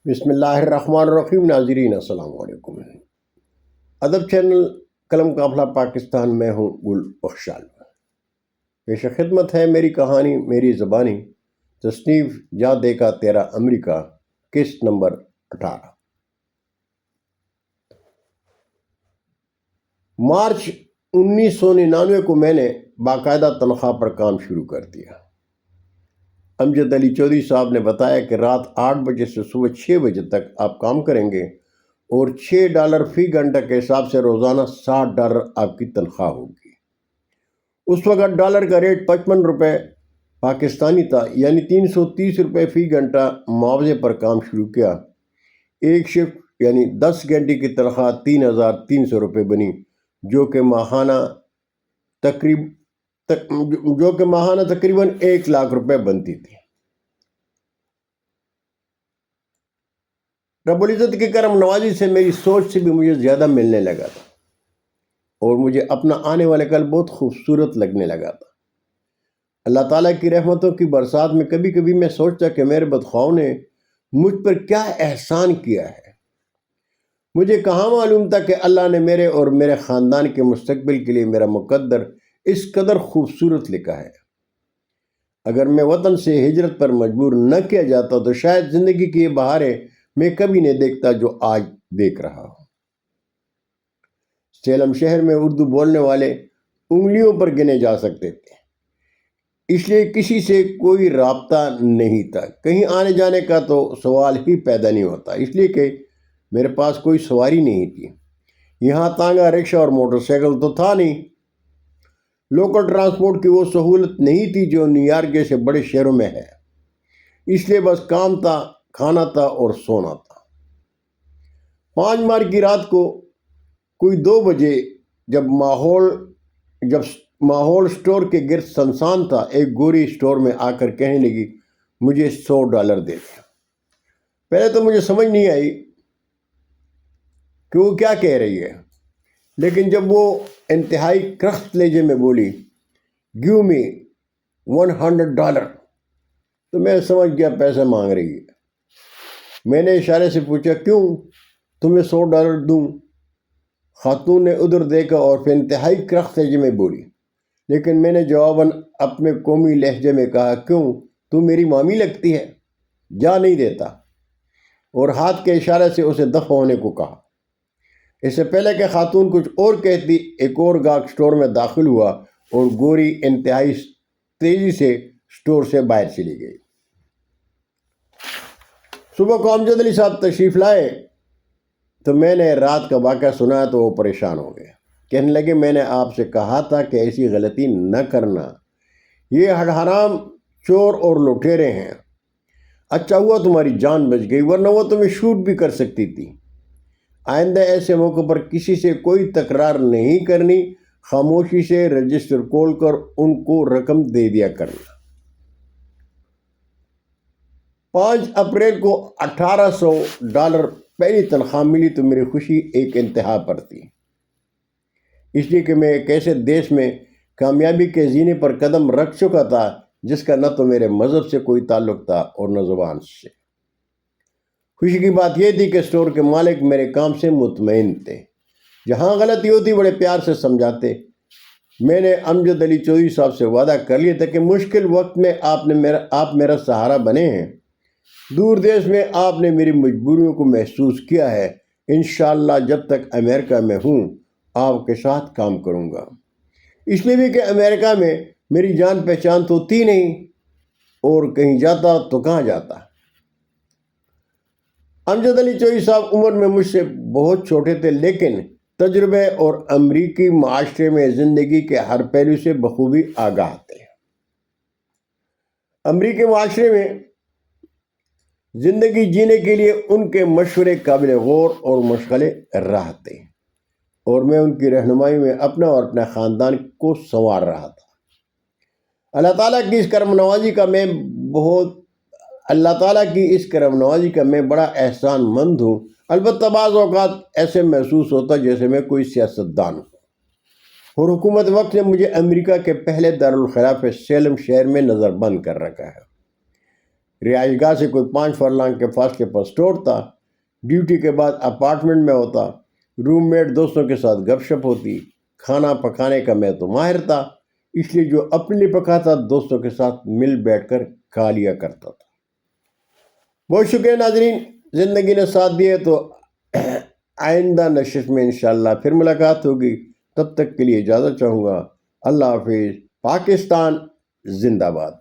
بسم اللہ الرحمن الرحیم. ناظرین السلام علیکم. ادب چینل قلم قافلہ پاکستان میں ہوں گل بخشال. پیش خدمت ہے میری کہانی میری زبانی. تصنیف جا دیکھا تیرا امریکہ. قسط نمبر 18. مارچ 1999 کو میں نے باقاعدہ تنخواہ پر کام شروع کر دیا. امجد علی چودھری صاحب نے بتایا کہ رات 8 بجے سے صبح 6 بجے تک آپ کام کریں گے اور $6 فی گھنٹہ کے حساب سے روزانہ $60 آپ کی تنخواہ ہوگی. اس وقت ڈالر کا ریٹ 55 روپے پاکستانی تھا، یعنی 330 روپے فی گھنٹہ معاوضے پر کام شروع کیا. ایک شفٹ یعنی 10 گھنٹے کی تنخواہ 3300 روپے بنی، جو کہ ماہانہ تقریباً 1 لاکھ روپے بنتی تھی. رب العزت کی کرم نوازی سے میری سوچ سے بھی مجھے زیادہ ملنے لگا تھا اور مجھے اپنا آنے والا کل بہت خوبصورت لگنے لگا تھا. اللہ تعالیٰ کی رحمتوں کی برسات میں کبھی کبھی میں سوچتا کہ میرے بدخواہوں نے مجھ پر کیا احسان کیا ہے. مجھے کہاں معلوم تھا کہ اللہ نے میرے اور میرے خاندان کے مستقبل کے لیے میرا مقدر اس قدر خوبصورت لکھا ہے. اگر میں وطن سے ہجرت پر مجبور نہ کیا جاتا تو شاید زندگی کی یہ بہاریں میں کبھی نہیں دیکھتا جو آج دیکھ رہا ہوں. سیلم شہر میں اردو بولنے والے انگلیوں پر گنے جا سکتے تھے، اس لیے کسی سے کوئی رابطہ نہیں تھا. کہیں آنے جانے کا تو سوال ہی پیدا نہیں ہوتا، اس لیے کہ میرے پاس کوئی سواری نہیں تھی. یہاں تانگا رکشہ اور موٹر سائیکل تو تھا نہیں. لوکل ٹرانسپورٹ کی وہ سہولت نہیں تھی جو نیو یارک جیسے بڑے شہروں میں ہے. اس لیے بس کام تھا، کھانا تھا اور سونا تھا. 5 مارچ کی رات کو کوئی 2 بجے جب ماحول سٹور کے گرد سنسان تھا، ایک گوری سٹور میں آ کر کہنے لگی مجھے $100 دے دیں. پہلے تو مجھے سمجھ نہیں آئی کہ وہ کیا کہہ رہی ہے، لیکن جب وہ انتہائی کرخت لہجے میں بولی گیو می $100 تو میں سمجھ گیا پیسے مانگ رہی ہے. میں نے اشارے سے پوچھا کیوں، تمہیں $100 دوں؟ خاتون نے ادھر دیکھا اور پھر انتہائی کرخت لہجے میں بولی، لیکن میں نے جواباً اپنے قومی لہجے میں کہا کیوں، تم میری مامی لگتی ہے. جا نہیں دیتا اور ہاتھ کے اشارے سے اسے دفع ہونے کو کہا. اس سے پہلے کہ خاتون کچھ اور کہتی ایک اور گاہک سٹور میں داخل ہوا اور گوری انتہائی تیزی سے سٹور سے باہر چلی گئی. صبح کو امجد علی صاحب تشریف لائے تو میں نے رات کا واقعہ سنا تو وہ پریشان ہو گئے. کہنے لگے میں نے آپ سے کہا تھا کہ ایسی غلطی نہ کرنا، یہ حرام چور اور لٹیرے ہیں. اچھا ہوا تمہاری جان بچ گئی، ورنہ وہ تمہیں شوٹ بھی کر سکتی تھی. آئندہ ایسے موقع پر کسی سے کوئی تکرار نہیں کرنی، خاموشی سے رجسٹر کھول کر ان کو رقم دے دیا کرنا. 5 اپریل کو $1800 پہلی تنخواہ ملی تو میری خوشی ایک انتہا پر تھی، اس لیے کہ میں ایک ایسے دیش میں کامیابی کے زینے پر قدم رکھ چکا تھا جس کا نہ تو میرے مذہب سے کوئی تعلق تھا اور نہ زبان سے. خوشی کی بات یہ تھی کہ اسٹور کے مالک میرے کام سے مطمئن تھے. جہاں غلطی ہوتی بڑے پیار سے سمجھاتے. میں نے امجد علی چودھری صاحب سے وعدہ کر لیا تھا کہ مشکل وقت میں آپ میرا سہارا بنے ہیں. دور دیش میں آپ نے میری مجبوریوں کو محسوس کیا ہے. انشاءاللہ جب تک امریکہ میں ہوں آپ کے ساتھ کام کروں گا، اس لیے بھی کہ امریکہ میں میری جان پہچان تو تھی نہیں اور کہیں جاتا تو کہاں جاتا. امجد علی چودھری صاحب عمر میں مجھ سے بہت چھوٹے تھے، لیکن تجربے اور امریکی معاشرے میں زندگی کے ہر پہلو سے بخوبی آگاہ تھے. امریکی معاشرے میں زندگی جینے کے لیے ان کے مشورے قابل غور اور مشغلے راہ تھے اور میں ان کی رہنمائی میں اپنا اور اپنے خاندان کو سنوار رہا تھا. اللہ تعالیٰ کی اس کرم نوازی کا میں بڑا احسان مند ہوں. البتہ بعض اوقات ایسے محسوس ہوتا جیسے میں کوئی سیاستدان ہوں اور حکومت وقت نے مجھے امریکہ کے پہلے دارالخلافہ سیلم شہر میں نظر بند کر رکھا ہے. رہائش گاہ سے کوئی 5 فرلانگ کے فاصلے پر اسٹور تھا، ڈیوٹی کے بعد اپارٹمنٹ میں ہوتا، روم میٹ دوستوں کے ساتھ گپ شپ ہوتی، کھانا پکانے کا میں تو ماہر تھا، اس لیے جو اپنے لیے پکاتا دوستوں کے ساتھ مل بیٹھ کر کھا لیا کرتا تھا۔ بہت شکریہ ناظرین، زندگی نے ساتھ دیے تو آئندہ نشست میں انشاءاللہ پھر ملاقات ہوگی، تب تک کے لیے اجازت چاہوں گا۔ اللہ حافظ۔ پاکستان زندہ باد۔